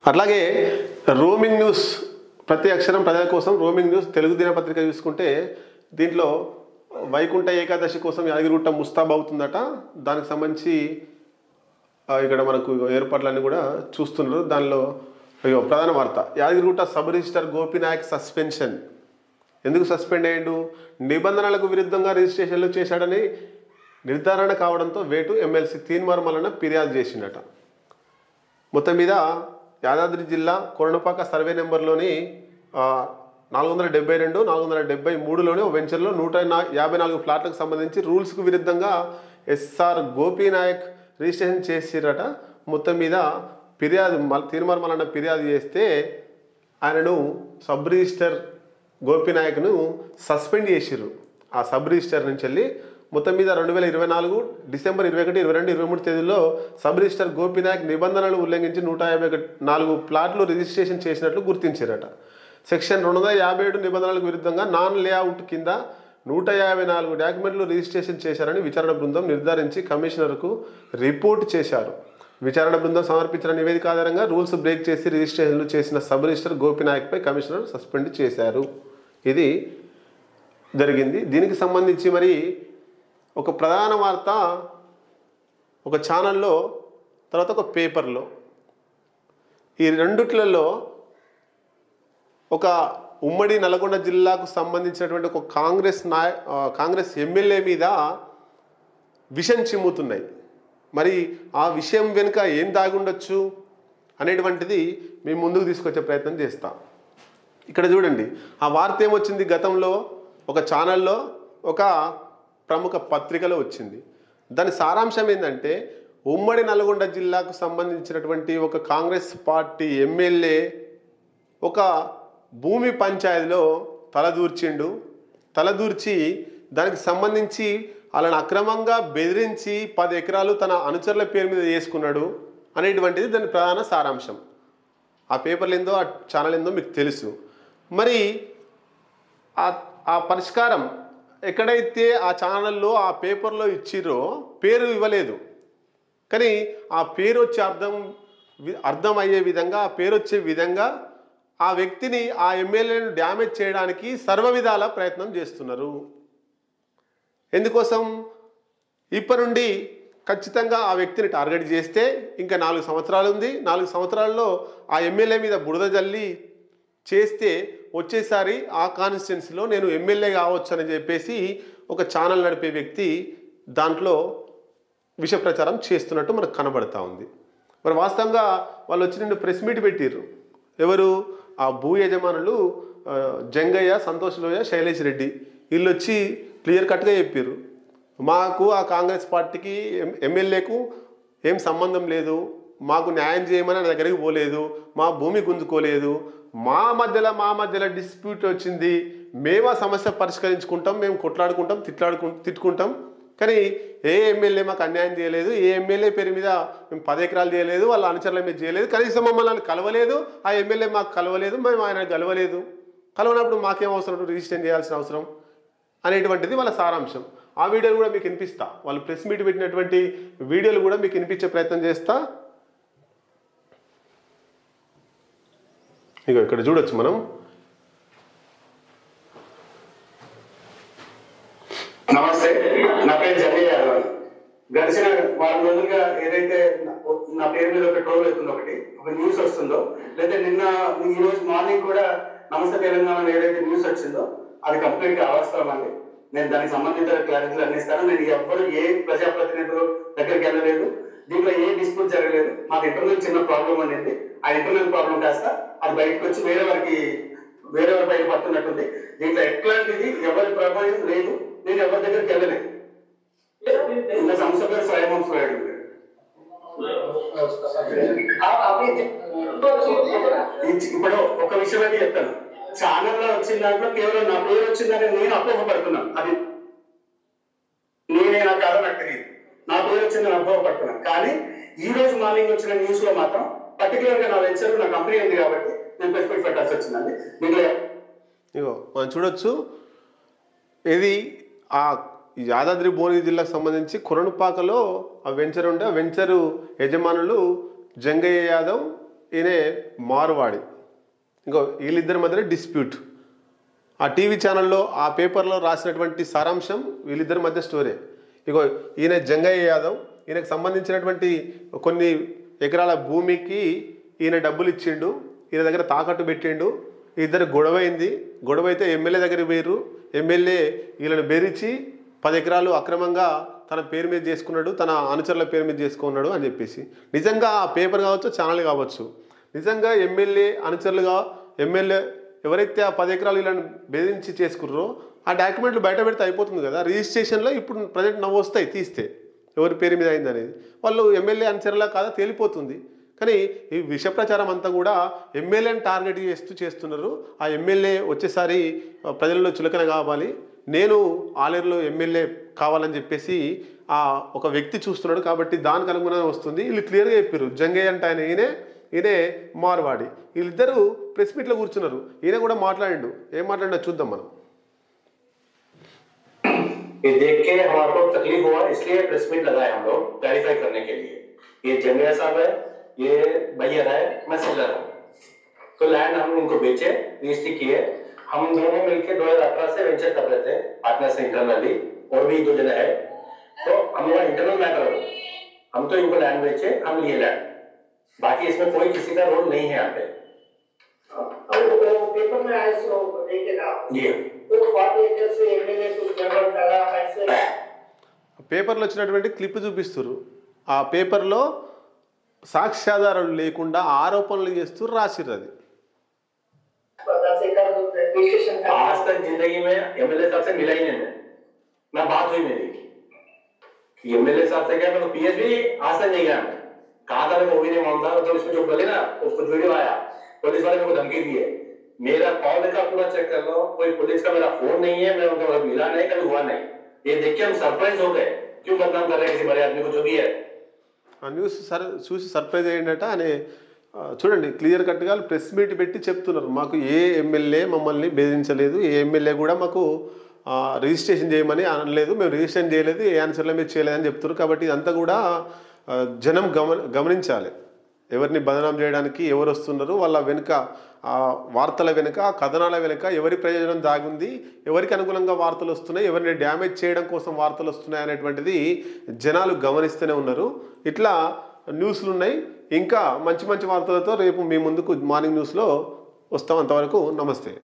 అట్లాగే roaming news ప్రతి అక్షరం ప్రజల కోసం రోమింగ్ న్యూస్ తెలుగు దినపత్రిక చూసుకుంటే దీంట్లో వైకుంఠ ఏకాదశి కోసం యాదగిరిగుట్ట ముస్తాబ్ అవుతుందట. దానికి సంబంధించి ఇక్కడ మనకు ఏర్పాట్లన్నీ కూడా చూస్తున్నారు. దానిలో ప్రధాన వార్త, Yadagirigutta sub register Gopinayak suspension. ఎందుకు సస్పెండ్ అయ్యాడు? నిబంధనలకు విరుద్ధంగా రిజిస్ట్రేషన్లు చేశాడని నిర్ధారణ కావడంతో వేటు ఎమ్మెల్సీ తీన్మార్ మల్లన్న ఫిర్యాదు చేసిండట. మొత్తం మీద యాదాద్రి జిల్లా కొరణపాక సర్వే నెంబర్లోని 472, 473లోని ఓ వెంచర్లో 154 ఫ్లాట్లకు సంబంధించి రూల్స్కు విరుద్ధంగా ఎస్ఆర్ గోపీనాయక్ రిజిస్ట్రేషన్ చేసిరట. మొత్తం మీద ఫిర్యాదు తీన్మార్ మల్లన్న ఫిర్యాదు చేస్తే ఆయనను సబ్ రిజిస్టర్ గోపీనాయక్ను సస్పెండ్ చేసిర్రు. ఆ సబ్ రిజిస్టర్ నుంచి వెళ్ళి మొత్తం మీద 2024 డిసెంబర్ 21, 22, 23 తేదీల్లో సబ్ రిజిస్టర్ గోపీనాయక్ నిబంధనలు ఉల్లంఘించి 154 ప్లాట్లు రిజిస్ట్రేషన్ చేసినట్లు గుర్తించారట. సెక్షన్ 257 నిబంధనలకు విరుద్ధంగా నాన్ లేఅవుట్ కింద 154 డాక్యుమెంట్లు రిజిస్ట్రేషన్ చేశారని విచారణ బృందం నిర్ధారించి కమిషనర్కు రిపోర్ట్ చేశారు. విచారణ బృందం సమర్పించిన నివేదిక ఆధారంగా రూల్స్ బ్రేక్ చేసి రిజిస్ట్రేషన్లు చేసిన సబ్ రిజిస్టర్ గోపీనాయక్పై కమిషనర్ సస్పెండ్ చేశారు. ఇది జరిగింది. దీనికి సంబంధించి మరి ఒక ప్రధాన వార్త ఒక ఛానల్లో, తర్వాత ఒక పేపర్లో, ఈ రెండిట్లలో ఒక ఉమ్మడి నల్గొండ జిల్లాకు సంబంధించినటువంటి ఒక కాంగ్రెస్ ఎమ్మెల్యే మీద విషం చిమ్ముతున్నాయి. మరి ఆ విషయం వెనుక ఏం దాగి ఉండొచ్చు అనేటువంటిది మేము ముందుకు తీసుకొచ్చే ప్రయత్నం చేస్తాం. ఇక్కడ చూడండి, ఆ వార్త ఏమొచ్చింది, గతంలో ఒక ఛానల్లో ఒక ప్రముఖ పత్రికలో వచ్చింది. దాని సారాంశం ఏంటంటే, ఉమ్మడి నల్గొండ జిల్లాకు సంబంధించినటువంటి ఒక కాంగ్రెస్ పార్టీ ఎమ్మెల్యే ఒక భూమి పంచాయతీలో తలదూర్చి దానికి సంబంధించి వాళ్ళని అక్రమంగా బెదిరించి 10 ఎకరాలు తన అనుచరుల పేరు మీద చేసుకున్నాడు అనేటువంటిది దాని ప్రధాన సారాంశం. ఆ పేపర్లు ఏందో, ఆ ఛానల్ ఏందో మీకు తెలుసు. మరి ఆ పరిష్కారం ఎక్కడైతే ఆ ఛానల్లో ఆ పేపర్లో ఇచ్చిరో పేరు ఇవ్వలేదు, కానీ ఆ పేరు వచ్చే అర్థం అయ్యే విధంగా, ఆ పేరు వచ్చే విధంగా ఆ వ్యక్తిని, ఆ ఎమ్మెల్యేను డ్యామేజ్ చేయడానికి సర్వ విధాల ప్రయత్నం చేస్తున్నారు. ఎందుకోసం? ఇప్పటి నుండి ఖచ్చితంగా ఆ వ్యక్తిని టార్గెట్ చేస్తే ఇంకా 4 సంవత్సరాలు ఉంది. 4 సంవత్సరాల్లో ఆ ఎమ్మెల్యే మీద బురద జల్లి చేస్తే వచ్చేసారి ఆ కాన్స్టిట్యున్సీలో నేను ఎమ్మెల్యే కావచ్చు అని చెప్పేసి ఒక ఛానల్ నడిపే వ్యక్తి దాంట్లో విష ప్రచారం చేస్తున్నట్టు మనకు కనబడతా ఉంది. మరి వాస్తవంగా వాళ్ళు వచ్చి నిన్ను ప్రెస్ మీట్ పెట్టిర్రు. ఎవరు? ఆ భూ యజమానులు జంగయ్య, సంతోష్ లోయ, శైలేష్ రెడ్డి. వీళ్ళు వచ్చి క్లియర్ కట్గా చెప్పారు, మాకు ఆ కాంగ్రెస్ పార్టీకి ఎమ్మెల్యేకు ఏం సంబంధం లేదు, మాకు న్యాయం చేయమని నా దగ్గరికి పోలేదు, మా భూమి గుంజుకోలేదు, మా మధ్యలో డిస్ప్యూట్ వచ్చింది, మేము ఆ సమస్య పరిష్కరించుకుంటాం, మేము కొట్లాడుకుంటాం, తిట్టుకుంటాం, కానీ ఏ ఎమ్మెల్యే మాకు అన్యాయం చేయలేదు, ఏ ఎమ్మెల్యే పేరు మీద మేము 10 ఎకరాలు చేయలేదు, వాళ్ళ అనుచరుల మీద చేయలేదు, కనీసం మమ్మల్ని కలవలేదు, ఆ ఎమ్మెల్యే మాకు కలవలేదు, మేము ఆయన కలవనప్పుడు మాకేం అవసరం రిజిస్ట్రేషన్ చేయాల్సిన అవసరం అనేటువంటిది వాళ్ళ సారాంశం. ఆ వీడియోలు కూడా మీకు వినిపిస్తా, వాళ్ళు ప్రెస్ మీట్ పెట్టినటువంటి వీడియోలు కూడా మీకు వినిపించే ప్రయత్నం చేస్తా. ఇక ఇక్కడ చూడొచ్చు మనం. నమస్తే, నా పేరు జగయ్య యాదవ్. గడిచిన వారం రోజులుగా ఏదైతే నా పేరు మీద ఒక ట్రోల్ అవుతుందో, ఒక న్యూస్ వస్తుందో, లేదా ఈ రోజు మార్నింగ్ కూడా నమస్తే తెలంగాణ ఏదైతే న్యూస్ వచ్చిందో అది కంప్లీట్ గా అవాస్తవం అండి. నేను దానికి సంబంధిత క్లారిటీలు అందిస్తాను. నేను ఎవ్వరు ఏ ప్రజాప్రతినిధులు దగ్గరికి వెళ్ళలేదు, దీంట్లో ఏ డిస్ప్యూట్ జరగలేదు. మాకు ఇంటర్నల్ చిన్న ప్రాబ్లం అనేది, ఆ ఇంటర్నల్ ప్రాబ్లం కాస్త అది బయటకు వచ్చి వేరెవరి బయట పడుతున్నట్టుంది. దీంట్లో ఎట్లాంటిది ఎవరి ప్రభావం లేదు, నేను ఎవరి దగ్గరికి వెళ్ళలేదు. నా సంస్థ పేరు స్వయం స్వయం. ఇప్పుడు ఒక విషయం అయితే చెప్తాను, ఛానల్లో వచ్చిన దాంట్లో కేవలం నా పేరు వచ్చిందని నేను అపోహపడుతున్నాను. అది నేనే నా కాదు నాకు తెలియదు, నా పేరు వచ్చిందని అపోహపడుతున్నాను. కానీ ఈ రోజు మార్నింగ్ వచ్చిన న్యూస్ లో మాత్రం పర్టికులర్ గా నా వెంచర్, నా కంపెనీ ఉంది కాబట్టి నేను పెట్టుబడి పెట్టాల్సి వచ్చిందండి. ఇగో మనం చూడొచ్చు, ఇది ఆ యాదాద్రి భువనగిరి జిల్లాకు సంబంధించి కొరణపాకలో ఆ వెంచర్ ఉంటే, ఆ వెంచరు యజమానులు జంగయ్య యాదవ్, ఈయన మార్వాడి. ఇంకో వీళ్ళిద్దరి మధ్యన డిస్ప్యూట్. ఆ టీవీ ఛానల్లో ఆ పేపర్లో రాసినటువంటి సారాంశం వీళ్ళిద్దరి మధ్య స్టోరీ. ఇగో ఈయన జంగయ్య యాదవ్, ఈయనకు సంబంధించినటువంటి కొన్ని ఎకరాల భూమికి ఈయన డబ్బులు ఇచ్చిండు, ఈయన దగ్గర తాకట్టు పెట్టిండు. ఇద్దరు గొడవైంది. గొడవ అయితే ఎమ్మెల్యే దగ్గరికి పోయారు. ఎమ్మెల్యే వీళ్ళని బెదిరించి 10 ఎకరాలు అక్రమంగా తన పేరు మీద చేసుకున్నాడు, తన అనుచరుల పేరు మీద చేసుకున్నాడు అని చెప్పేసి. నిజంగా ఆ పేపర్ కావచ్చు, ఛానల్ కావచ్చు, నిజంగా ఎమ్మెల్యే అనుచరులుగా ఎమ్మెల్యే ఎవరైతే ఆ 10 ఎకరాలు వీళ్ళని బెదిరించి చేసుకున్నారో ఆ డాక్యుమెంట్లు బయట పెడితే అయిపోతుంది కదా. రిజిస్ట్రేషన్లో ఇప్పుడు ప్రజెంట్ నవ్వు వస్తాయి తీస్తే ఎవరి పేరు మీద అయింది అనేది. వాళ్ళు ఎమ్మెల్యే అనుచరులా కాదా తేలిపోతుంది. కానీ ఈ విష ప్రచారం అంతా కూడా ఎమ్మెల్యేని టార్గెట్ చేస్తున్నారు. ఆ ఎమ్మెల్యే వచ్చేసారి ప్రజల్లో చులకన కావాలి, నేను ఆలేరులో ఎమ్మెల్యే కావాలని చెప్పేసి ఒక వ్యక్తి చూస్తున్నాడు కాబట్టి దానికి అనుగుణంగా వస్తుంది. వీళ్ళు క్లియర్గా చెప్పారు, జంగయ్య అంటే ఈయనే మార్వాడి. వీళ్ళిద్దరూ ప్రెస్ మీట్లో కూర్చున్నారు. ఈయన కూడా మాట్లాడిండు. ఏం మాట్లాడినా చూద్దాం మనం. ये देख के हमारे को तकलीफ हुआ, इसलिए प्रेस मीट लगाए हम लोग क्लैरिफाई करने के लिए। ये जंगैया साहब है, ये भैया है, मैं सेलर हूँ। तो लैंड हम इनको बेचे, रजिस्ट्री किए। हम दोनों मिलकर 2018 से वेंचर कर रहे थे पार्टनर से इंटरनली, और भी 2 जने है। तो हम लोग इंटरनल मैटर है, हम तो इनको लैंड बेचे, हम लिए लैंड, बाकी इसमें कोई किसी का रोल नहीं है यहाँ पे। पेपर में आए सो देखेगा ये పేపర్లో వచ్చినటువంటి క్లిప్ చూపిస్తారు. ఆ పేపర్లో సాక్ష్యాధారాలు లేకుండా ఆరోపణలు చేస్తూ రాసిర్రు. అది आज तक जिंदगी में एमएलए साहब से मिला ही नहीं, ना बात हुई मेरी। एमएलए साहब से क्या, मैं पीएच भी आज तक नहीं गया। कहा था मैं वो भी नहीं मानता, तो इसमें जो बोले ना उसको वीडियो आया, पुलिस वाले मेरे को धमकी दी है। मेरा कॉल का पूरा चेक कर लो, कोई पुलिस का मेरा फोन नहीं है, मैं उनको मिला नहीं, कभी हुआ नहीं। ये देख के हम सरप्राइज हो गए, क्यों बदनाम कर रहे हैं किसी बड़े आदमी को, जो भी है। ఆ న్యూస్ చూసి సర్ప్రైజ్ అయ్యిందట అని చూడండి. క్లియర్ కట్గా ప్రెస్ మీట్ పెట్టి చెప్తున్నారు, మాకు ఏ ఎమ్మెల్యే మమ్మల్ని బెదిరించలేదు, ఏ ఎమ్మెల్యే కూడా మాకు రిజిస్ట్రేషన్ చేయమని అనలేదు, మేము రిజిస్ట్రేషన్ చేయలేదు, ఏ ఆన్సర్ల మీద చేయలేదని చెప్తున్నారు. కాబట్టి ఇదంతా కూడా జనం గమనించాలి. ఎవరిని బదనాం చేయడానికి ఎవరు వస్తున్నారు, వాళ్ళ వెనుక వార్తల వెనుక, కథనాల వెనుక ఎవరి ప్రయోజనం దాగుంది, ఎవరికి అనుకూలంగా వార్తలు వస్తున్నాయి, ఎవరిని డ్యామేజ్ చేయడం కోసం వార్తలు వస్తున్నాయి అనేటువంటిది జనాలు గమనిస్తూనే ఉన్నారు. ఇట్లా న్యూస్లు ఉన్నాయి. ఇంకా మంచి మంచి వార్తలతో రేపు మీ ముందుకు మార్నింగ్ న్యూస్లో వస్తాం. అంతవరకు నమస్తే.